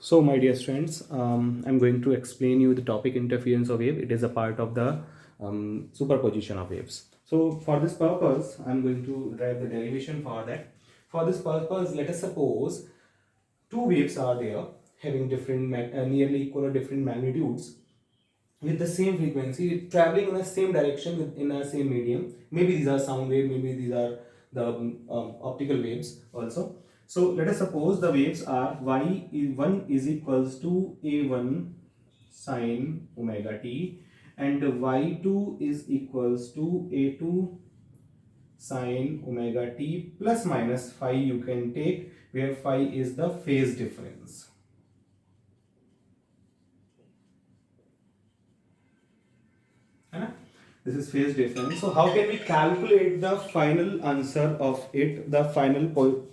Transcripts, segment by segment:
So, my dear friends, I'm going to explain you the topic interference of wave. It is a part of the superposition of waves. So, for this purpose, I'm going to write the derivation for that. For this purpose, let us suppose two waves are there having different, nearly equal or different magnitudes with the same frequency, traveling in the same direction in a same medium. Maybe these are sound wave, maybe these are the optical waves also. So let us suppose the waves are y1 is equals to a1 sine omega t and y2 is equals to a2 sine omega t plus minus phi you can take, where phi is the phase difference. This is phase difference. So how can we calculate the final answer of it, the final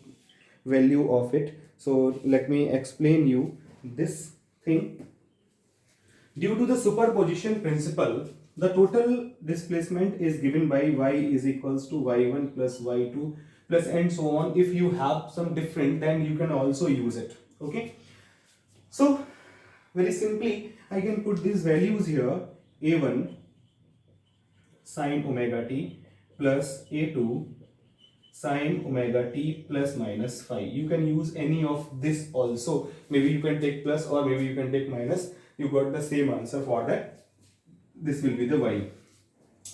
value of it? So let me explain you this thing. Due to the superposition principle, the total displacement is given by y is equals to y1 plus y2 plus and so on. If you have some different, then you can also use it. Okay. So very simply, I can put these values here. A1 sine omega t plus a2 sine omega t plus minus phi. You can use any of this also. Maybe you can take plus or maybe you can take minus. You got the same answer for that. This will be the y.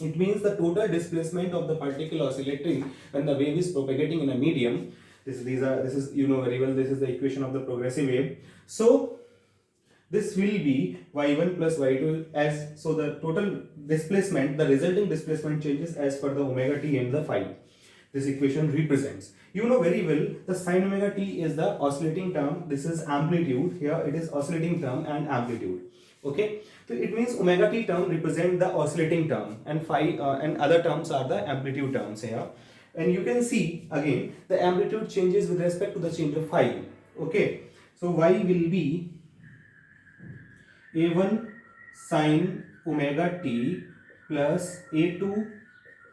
It means the total displacement of the particle oscillating when the wave is propagating in a medium. This is you know very well. This is the equation of the progressive wave. So this will be y1 plus y2 as, so the total displacement, the resulting displacement changes as per the omega t and the phi. This equation represents, you know very well, the sine omega t is the oscillating term. This is amplitude. Here it is oscillating term and amplitude. Okay, so it means omega t term represent the oscillating term and phi and other terms are the amplitude terms here. And you can see again the amplitude changes with respect to the change of phi. Okay, so y will be a1 sine omega t plus a2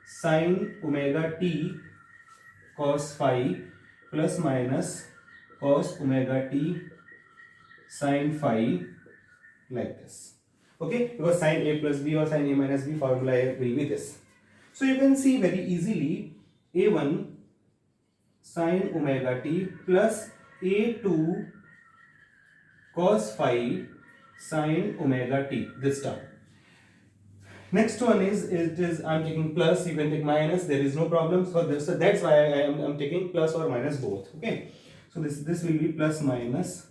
sine omega t cos phi plus minus cos omega t sine phi, like this. Okay, because sine a plus b or sine a minus b formula will be this. So you can see very easily a1 sine omega t plus a2 cos phi sine omega t, this term. Next one is, it is I'm taking plus, you can take minus, there is no problem. So that's why I'm taking plus or minus both. Okay, so this will be plus minus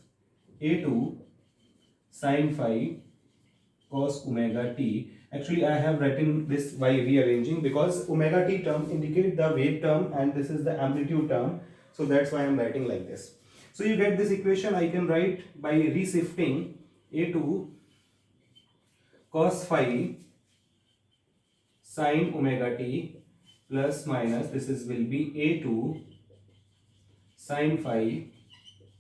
a2 sine phi cos omega t. Actually I have written this by rearranging because omega t term indicate the wave term and this is the amplitude term, so that's why I'm writing like this. So you get this equation. I can write by reshifting a2 cos phi sine omega t plus minus, this is will be a2 sine phi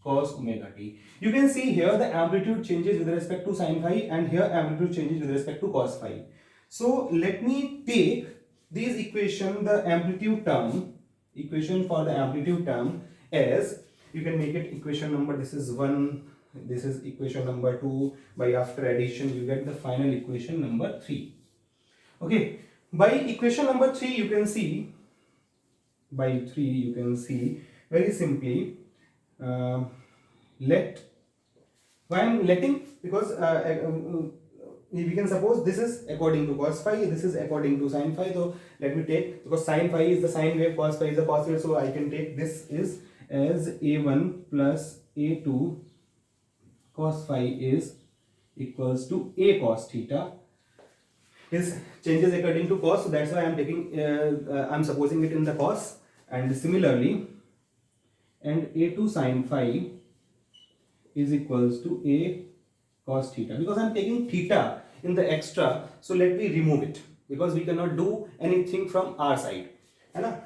cos omega t. You can see here the amplitude changes with respect to sine phi and here amplitude changes with respect to cos phi. So let me take these equation, the amplitude term, equation for the amplitude term as, you can make it equation number, this is 1, this is equation number 2, by after addition you get the final equation number 3. Okay, by equation number 3 you can see, very simply, let, why I'm letting, because we can suppose this is according to cos phi, this is according to sin phi. So let me take, because sin phi is the sine wave, cos phi is the cos wave, so I can take this is as a1 plus a2 cos phi is equals to a cos theta. His changes according to cos, so that's why I'm taking I'm supposing it in the cos. And similarly, and a2 sin phi is equals to a cos theta, because I'm taking theta in the extra, so let me remove it because we cannot do anything from our side.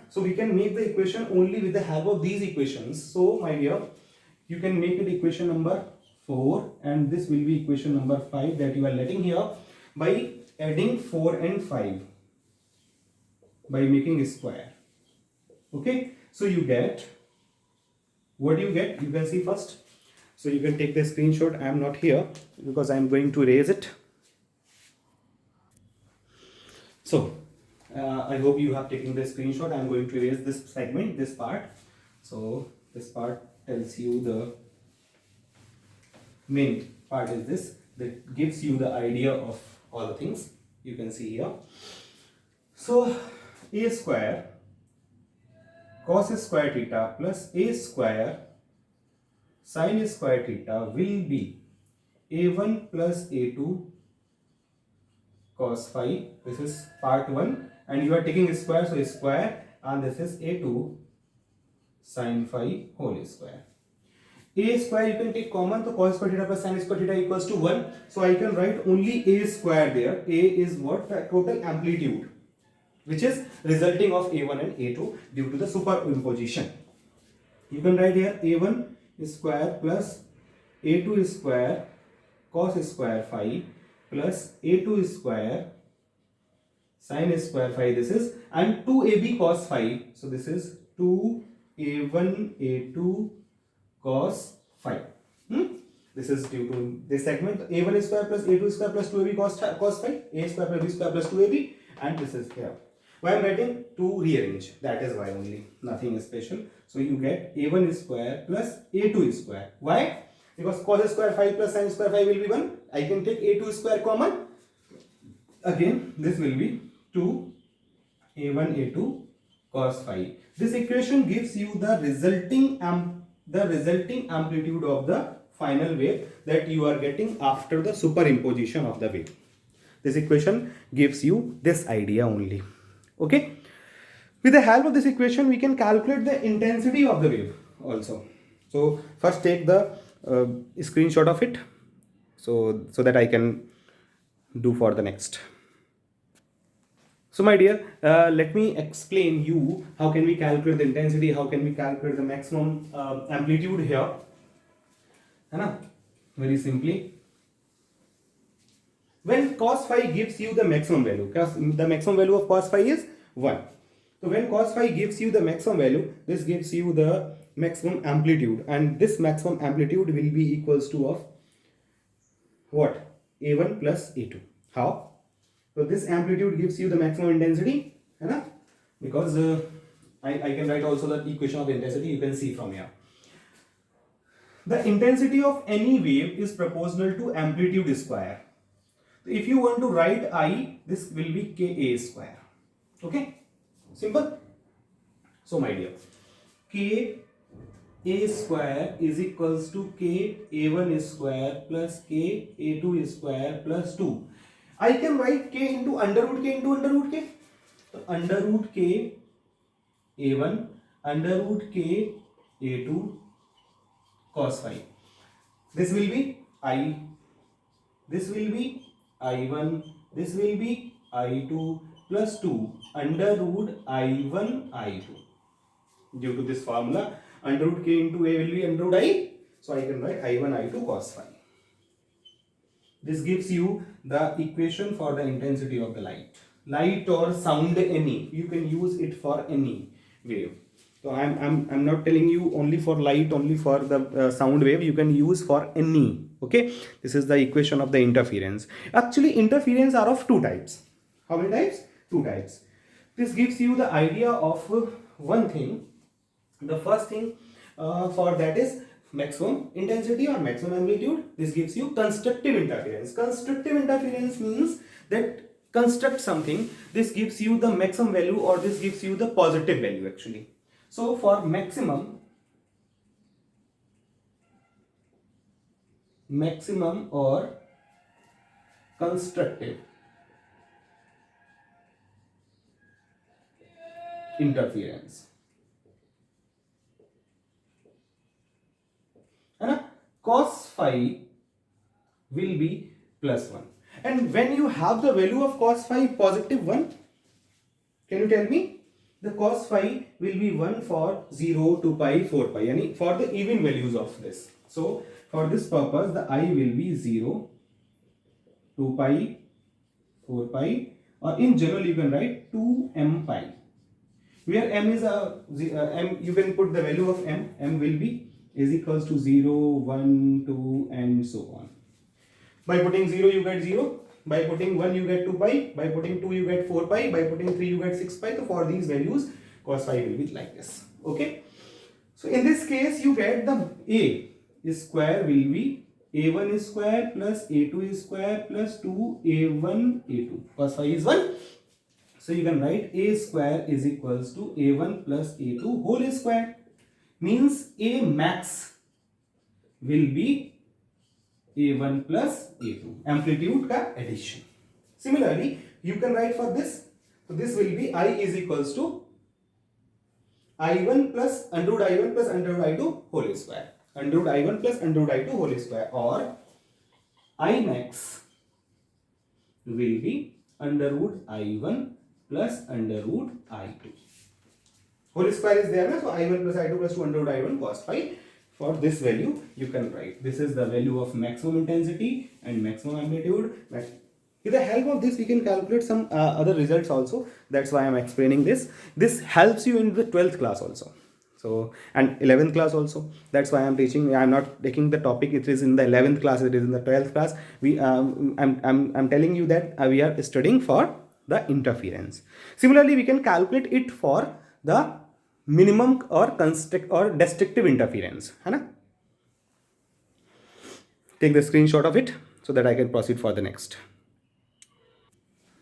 So we can make the equation only with the help of these equations. So my dear, you can make it equation number 4 and this will be equation number 5 that you are letting here by adding 4 and 5 by making a square. Okay, so you get, what do you get? You can see first So you can take the screenshot. I am not here because I am going to erase it. So I hope you have taken the screenshot. I am going to erase this segment, this part. So this part tells you the main part is this, that gives you the idea of all the things you can see here. So a square cos square theta plus a square sin square theta will be a1 plus a2 cos phi. This is part 1, and you are taking square, so square, and this is a2 sin phi whole square. A square you can take common, so cos square theta plus sin square theta equals to 1. So I can write only a square there. A is what? The total amplitude, which is resulting of a1 and a2 due to the superimposition. You can write here a1 square plus a2 square cos square phi plus a2 square sin square phi, this is, and 2ab cos phi. So this is 2a1 a2 cos phi. This is due to this segment a1 square plus a2 square plus 2ab cos phi, a square plus b square plus 2ab, and this is here. Why I am writing to rearrange, that is why only, nothing special. So you get a1 square plus a2 square. Why? Because cos square phi plus sin square phi will be 1. I can take a2 square common. Again, this will be 2 a1 a2 cos phi. This equation gives you the resulting amplitude of the final wave that you are getting after the superimposition of the wave. This equation gives you this idea only. Okay. With the help of this equation, we can calculate the intensity of the wave also. So first take the screenshot of it, so that I can do for the next. So my dear, let me explain you how can we calculate the intensity, how can we calculate the maximum amplitude here. Very simply, when cos phi gives you the maximum value, because the maximum value of cos phi is 1. So when cos phi gives you the maximum value, this gives you the maximum amplitude, and this maximum amplitude will be equals to of what? A1 plus A2. How? So this amplitude gives you the maximum intensity, because I can write also the equation of intensity, you can see from here. The intensity of any wave is proportional to amplitude square. If you want to write I, this will be Ka square. Okay, simple. So my dear, Ka square is equals to Ka1 square plus Ka2 square plus 2. I can write K into under root K into under root K. So under root K A1 under root K A2 cos phi. This will be I. This will be I1. This will be I2 plus 2 under root I1 I2. Due to this formula, under root K into A will be under root I. So I can write I1 I2 cos phi. This gives you the equation for the intensity of the light. Light or sound, any. You can use it for any wave. So I'm not telling you only for light, only for the sound wave. You can use for any. Okay. This is the equation of the interference. Actually, interference are of two types. How many types? Two types. This gives you the idea of one thing. The first thing for that is maximum intensity or maximum amplitude. This gives you constructive interference. Constructive interference means that construct something. This gives you the maximum value, or this gives you the positive value actually. So for maximum or constructive interference, cos phi will be plus 1. And when you have the value of cos phi positive 1, can you tell me? The cos phi will be 1 for 0, 2 pi, 4 pi, yani for the even values of this. So for this purpose, the I will be 0, 2 pi, 4 pi, or in general you can write 2m pi. Where m is m, you can put the value of m will be is equals to 0, 1, 2 and so on. By putting 0 you get 0, by putting 1 you get 2 pi, by putting 2 you get 4 pi, by putting 3 you get 6 pi. So for these values cos phi will be like this. Okay. So in this case you get the a square will be a1 square plus a2 square plus 2a1 a2. Cos phi is 1. So you can write a square is equals to a1 plus a2 whole square. Means a max will be a1 plus a2. Amplitude ka addition. Similarly, you can write for this. So this will be I is equals to I1 plus under root I1 plus under root I2 whole square. Under root I1 plus under root I2 whole square, or I max will be under root I1 plus under root I2. Whole square is there, so I1 plus I2 plus 2 under root I1 cos phi. For this value, you can write this is the value of maximum intensity and maximum amplitude. With the help of this, we can calculate some other results also. That's why I'm explaining this. This helps you in the 12th class also. So, and 11th class also. That's why I'm teaching. I'm not taking the topic. It is in the 11th class. It is in the 12th class. I'm telling you that we are studying for the interference. Similarly, we can calculate it for the minimum or destructive interference. है ना? Take the screenshot of it so that I can proceed for the next.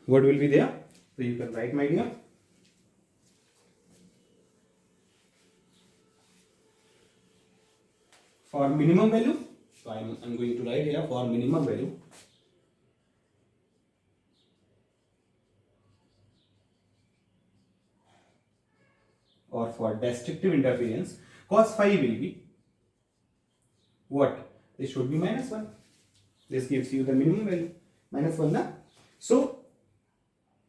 What will be there? So you can write, my dear. For minimum value, so I'm going to write here for minimum value. Or for destructive interference, cos phi will be what? This should be -1. This gives you the minimum value, -1 na? So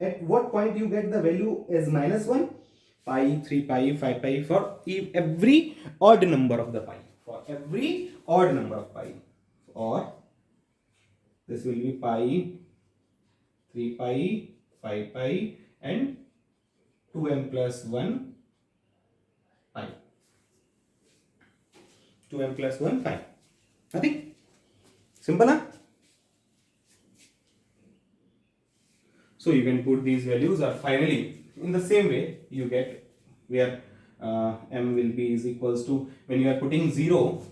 at what point you get the value as -1? Pi, 3 pi, 5 pi, for every odd number of the pi. For every odd number of pi. Or this will be pi, 3 pi, 5 pi and 2m plus 1 pi. 2m plus 1 pi. Nothing? Simple, huh? So you can put these values, or finally in the same way you get where m will be is equals to, when you are putting 0,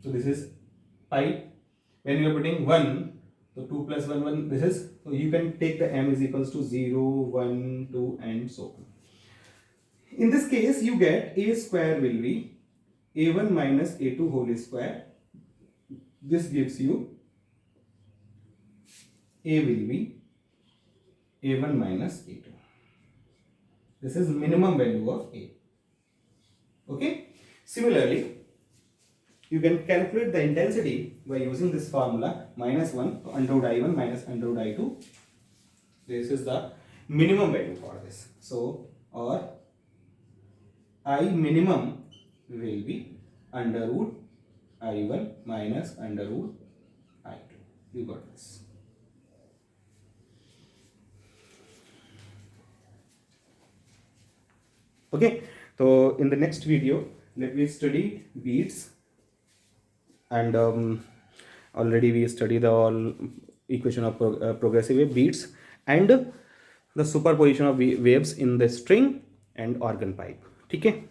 so this is pi. When you are putting 1, so 2 plus 1 1, this is, so you can take the m is equals to 0 1 2 and so on. In this case you get a square will be a1 minus a2 whole square. This gives you a will be a1 minus a2. This is minimum value of a. Okay. Similarly, you can calculate the intensity by using this formula, -1 under root I1 minus under root I2. This is the minimum value for this. So, or I minimum will be under root I1 minus under root I2. You got this. Okay, so in the next video, let me study beats, and already we study the all equation of progressive wave, beats, and the superposition of waves in the string and organ pipe. ठीक है.